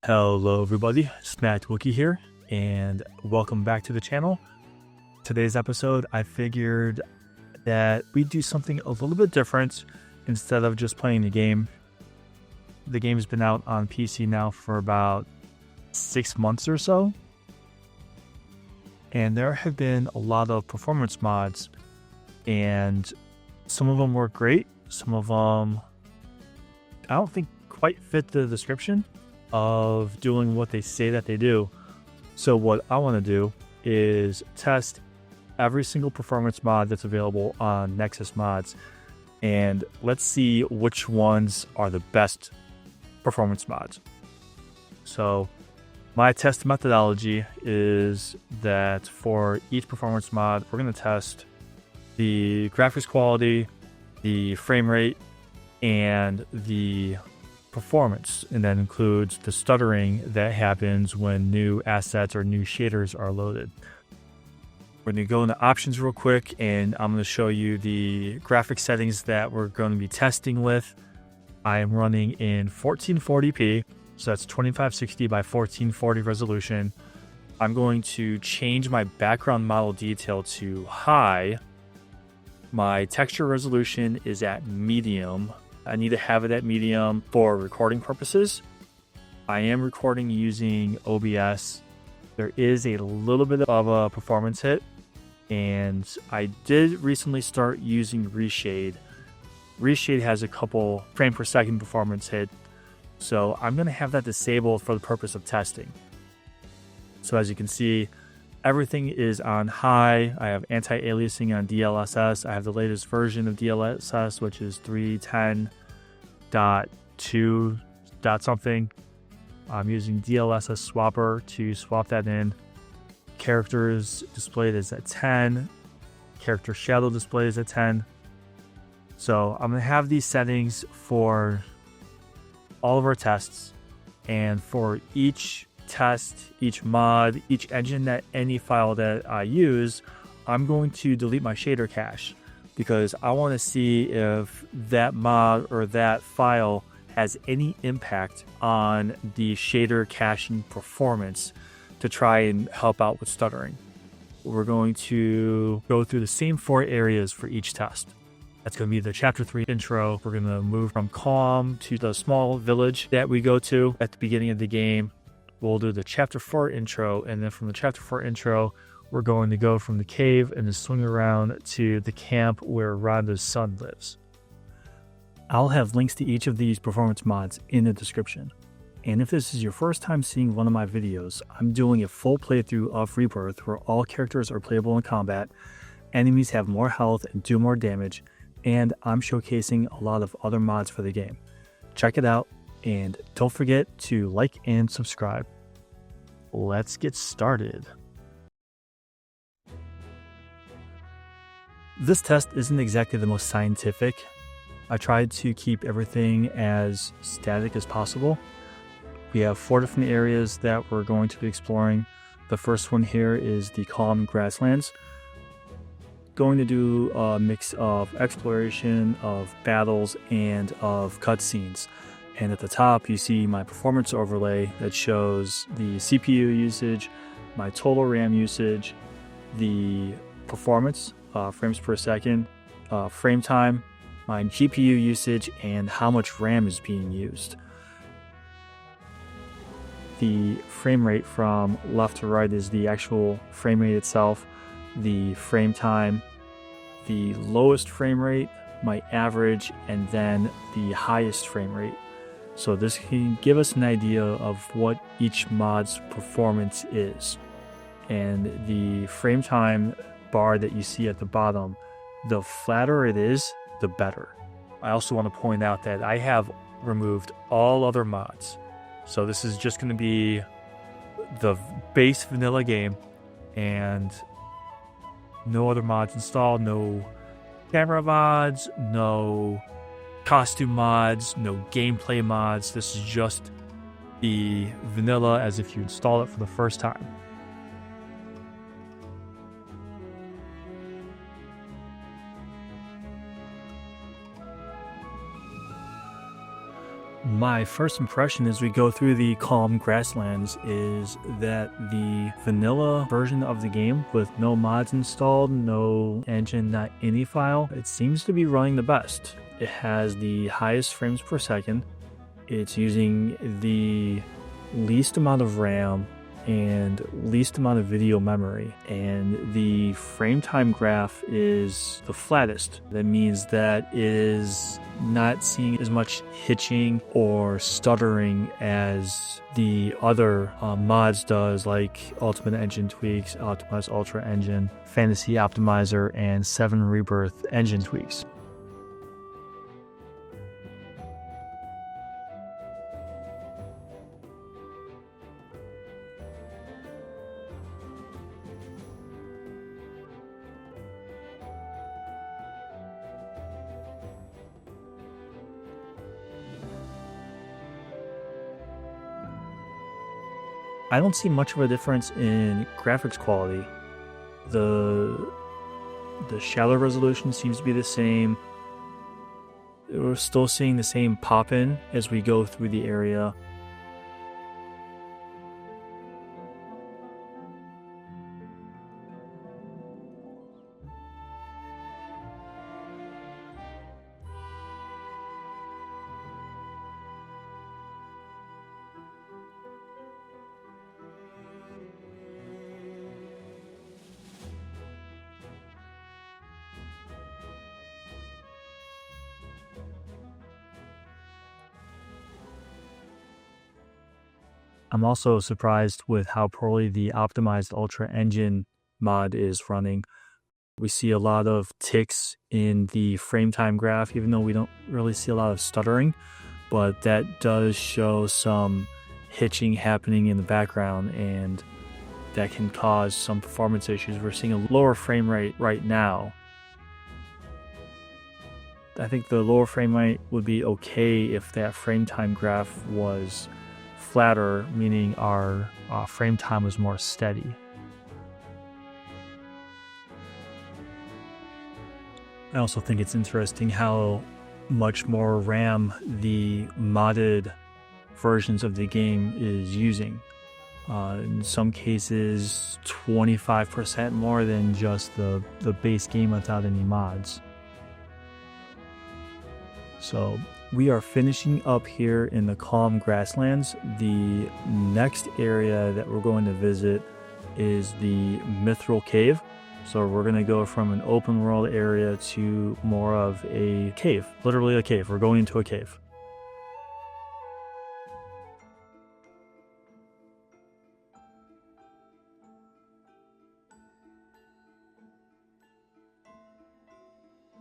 Hello everybody, Smacked Wookie here, and welcome back to the channel. Today's episode, I figured that we'd do something a little bit different instead of just playing the game. The game's been out on PC now for about 6 months or so, and there have been a lot of performance mods, and some of them work great, some of them I don't think quite fit the description of doing what they say that they do. So what I want to do is test every single performance mod that's available on Nexus Mods, and let's see which ones are the best performance mods. So my test methodology is that for each performance mod, we're going to test the graphics quality, the frame rate, and the performance, and that includes the stuttering that happens when new assets or new shaders are loaded. We're going to go into options real quick, and I'm going to show you the graphic settings that we're going to be testing with. I am running in 1440p, so that's 2560 by 1440 resolution. I'm going to change my background model detail to high. My texture resolution is at medium. I need to have it at medium for recording purposes. I am recording using OBS. There is a little bit of a performance hit, and I did recently start using Reshade. Reshade has a couple frame per second performance hit, so I'm going to have that disabled for the purpose of testing. So as you can see, everything is on high. I have anti-aliasing on DLSS. I have the latest version of DLSS, which is 310.2 something. I'm using DLSS swapper to swap that in. Characters displayed is at 10. Character shadow display is at 10. So I'm going to have these settings for all of our tests, and for each test, each mod, each engine, that any file that I use, I'm going to delete my shader cache, because I want to see if that mod or that file has any impact on the shader caching performance to try and help out with stuttering. We're going to go through the same 4 areas for each test. That's going to be the Chapter 3 intro. We're going to move from Kalm to the small village that we go to at the beginning of the game. We'll do the Chapter 4 intro, and then from the Chapter 4 intro, we're going to go from the cave and then swing around to the camp where Rhonda's son lives. I'll have links to each of these performance mods in the description. And if this is your first time seeing one of my videos, I'm doing a full playthrough of Rebirth where all characters are playable in combat, enemies have more health and do more damage, and I'm showcasing a lot of other mods for the game. Check it out, and don't forget to like and subscribe. Let's get started. This test isn't exactly the most scientific. I tried to keep everything as static as possible. We have 4 different areas that we're going to be exploring. The first one here is the Kalm Grasslands. Going to do a mix of exploration, of battles, and of cutscenes. And at the top, you see my performance overlay that shows the CPU usage, my total RAM usage, the performance, frames per second, frame time, my GPU usage, and how much RAM is being used. The frame rate from left to right is the actual frame rate itself, the frame time, the lowest frame rate, my average, and then the highest frame rate. So this can give us an idea of what each mod's performance is. And the frame time bar that you see at the bottom, the flatter it is, the better. I also want to point out that I have removed all other mods. So this is just going to be the base vanilla game, and no other mods installed, no camera mods, no costume mods, no gameplay mods. This is just the vanilla as if you install it for the first time. My first impression as we go through the Kalm Grasslands is that the vanilla version of the game with no mods installed, no engine, not any file, it seems to be running the best. It has the highest frames per second. It's using the least amount of RAM and least amount of video memory, and the frame time graph is the flattest. That means that it is not seeing as much hitching or stuttering as the other mods does, like Ultimate Engine Tweaks, Optimized Ultra Engine, Fantasy Optimizer, and 7 Rebirth engine tweaks. I don't see much of a difference in graphics quality. The shadow resolution seems to be the same. We're still seeing the same pop-in as we go through the area. I'm also surprised with how poorly the Optimized Ultra Engine mod is running. We see a lot of ticks in the frame time graph, even though we don't really see a lot of stuttering, but that does show some hitching happening in the background, and that can cause some performance issues. We're seeing a lower frame rate right now. I think the lower frame rate would be okay if that frame time graph was flatter, meaning our frame time was more steady. I also think it's interesting how much more RAM the modded versions of the game is using. In some cases, 25% more than just the base game without any mods. So we are finishing up here in the Kalm Grasslands. The next area that we're going to visit is the Mithril Cave. So we're going to go from an open world area to more of a cave, literally a cave. We're going into a cave.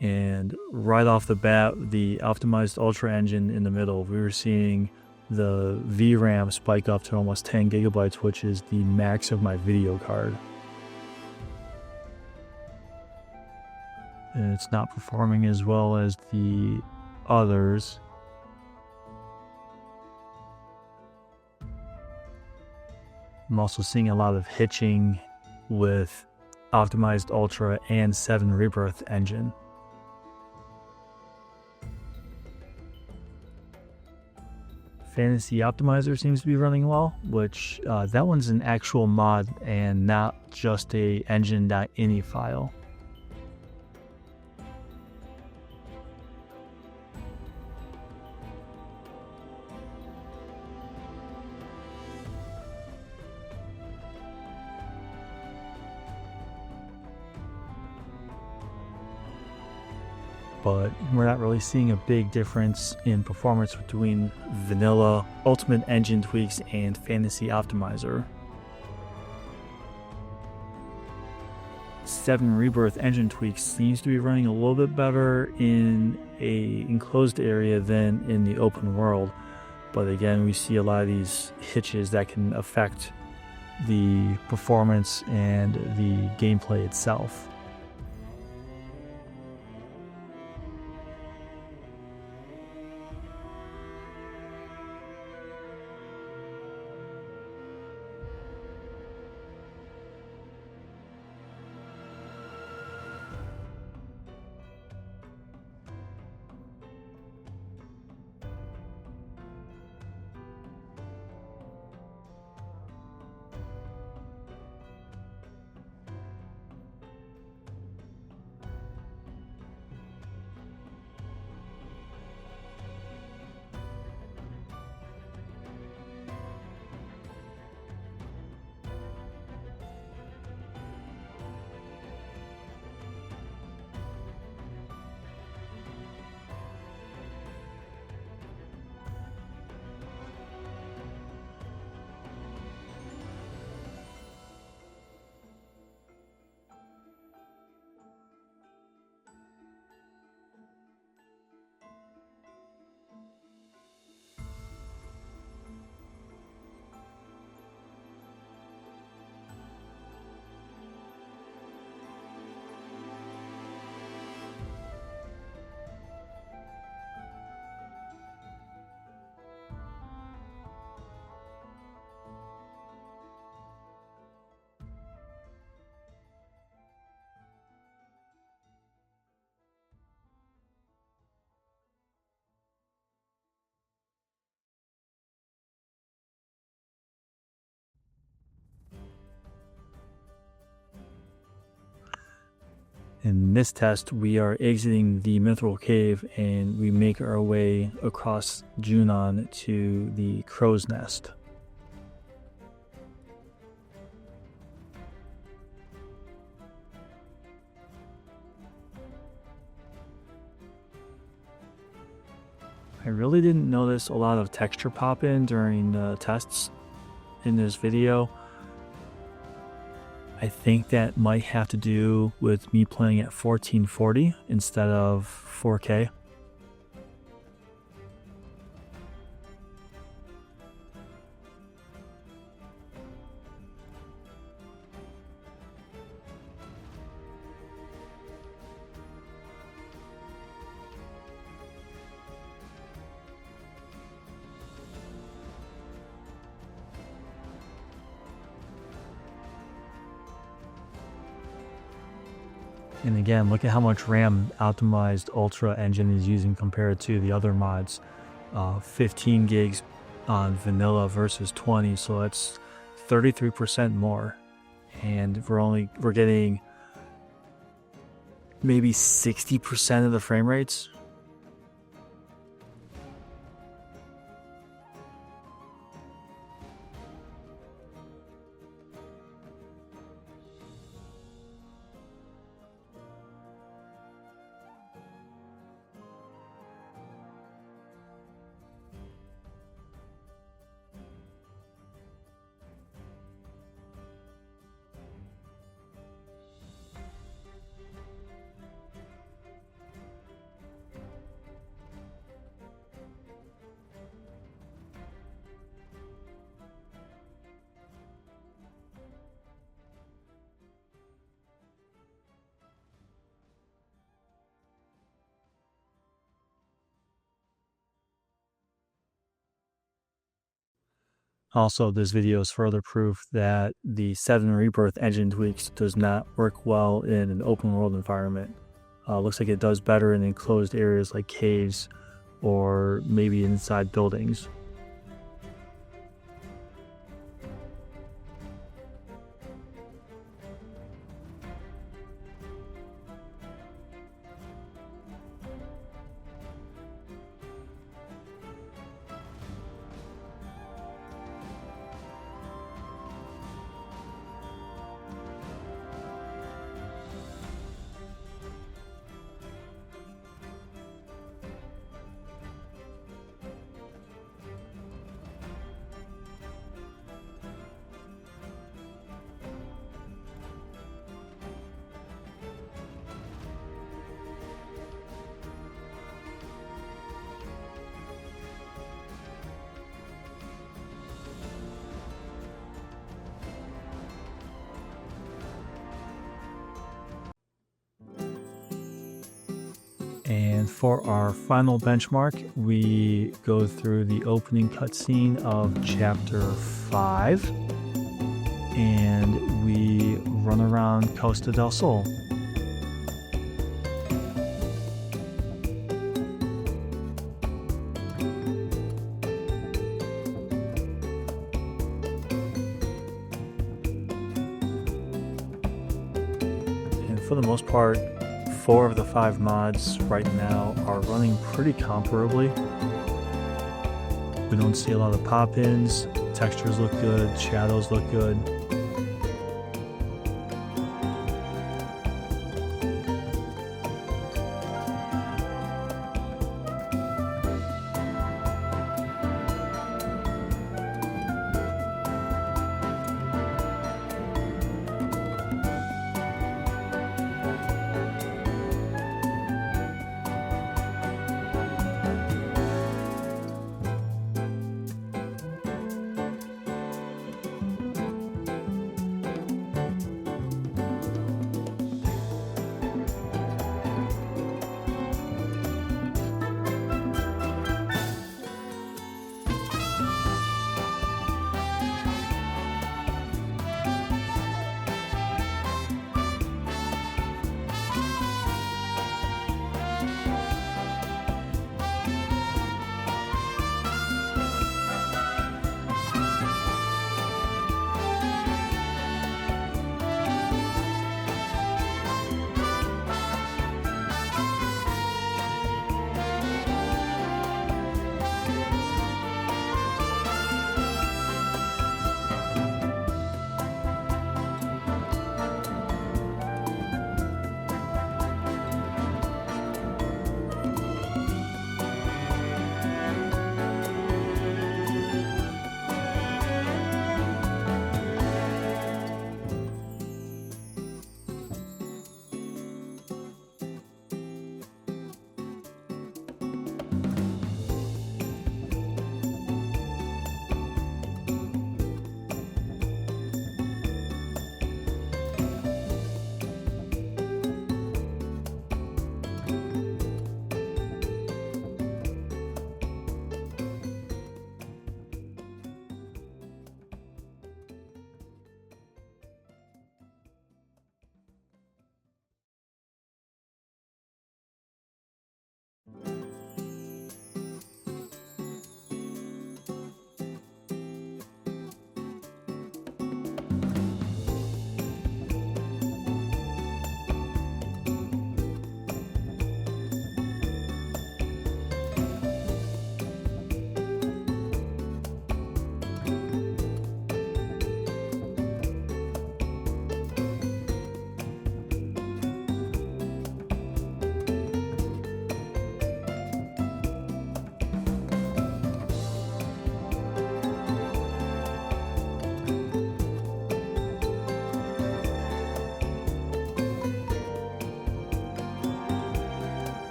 And right off the bat, the Optimized Ultra Engine in the middle, we were seeing the VRAM spike up to almost 10 gigabytes, which is the max of my video card. And it's not performing as well as the others. I'm also seeing a lot of hitching with Optimized Ultra and 7 Rebirth engine. Fantasy Optimizer seems to be running well, which that one's an actual mod and not just a engine.ini file. But we're not really seeing a big difference in performance between vanilla, Ultimate Engine Tweaks, and Fantasy Optimizer. 7 Rebirth Engine Tweaks seems to be running a little bit better in a enclosed area than in the open world. But again, we see a lot of these hitches that can affect the performance and the gameplay itself. In this test, we are exiting the Mithril Cave and we make our way across Junon to the Crow's Nest. I really didn't notice a lot of texture pop in during the tests in this video. I think that might have to do with me playing at 1440 instead of 4K. And again, look at how much RAM optimized Ultra engine is using compared to the other mods. 15 gigs on vanilla versus 20, so that's 33% more. And we're getting maybe 60% of the frame rates. Also, this video is further proof that the VII Rebirth engine tweaks does not work well in an open world environment. Looks like it does better in enclosed areas like caves or maybe inside buildings. And for our final benchmark, we go through the opening cutscene of Chapter 5, and we run around Costa del Sol. And for the most part, 4 of the 5 mods right now are running pretty comparably. We don't see a lot of pop-ins, textures look good, shadows look good.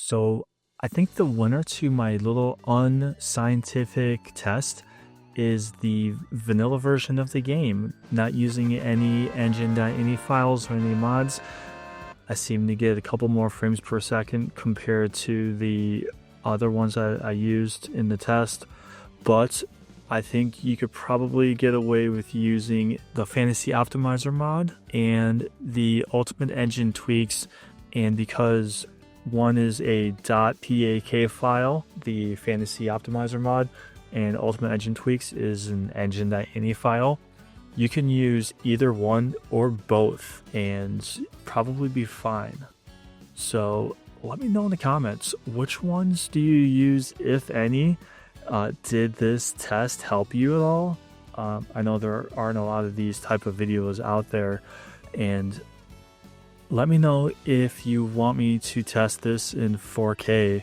So I think the winner to my little unscientific test is the vanilla version of the game, not using any engine.ini files or any mods. I seem to get a couple more frames per second compared to the other ones I used in the test, but I think you could probably get away with using the Fantasy Optimizer mod and the Ultimate Engine tweaks, and because one is a .pak file, the Fantasy Optimizer mod, and Ultimate Engine tweaks is an engine.ini file, you can use either one or both and probably be fine. So let me know in the comments, which ones do you use, if any? Did this test help you at all? I know there aren't a lot of these type of videos out there, and let me know if you want me to test this in 4K.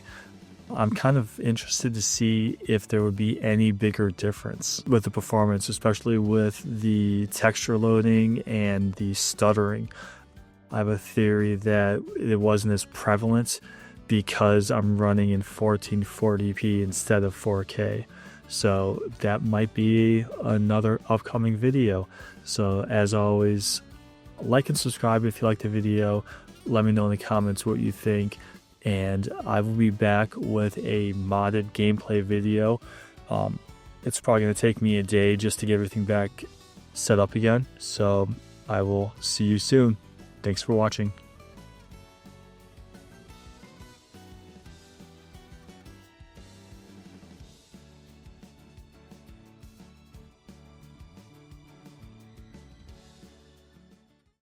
I'm kind of interested to see if there would be any bigger difference with the performance, especially with the texture loading and the stuttering. I have a theory that it wasn't as prevalent because I'm running in 1440p instead of 4K. So that might be another upcoming video. So as always, like and subscribe if you like the video. Let me know in the comments what you think, and I will be back with a modded gameplay video. It's probably going to take me a day just to get everything back set up again. So I will see you soon. Thanks for watching.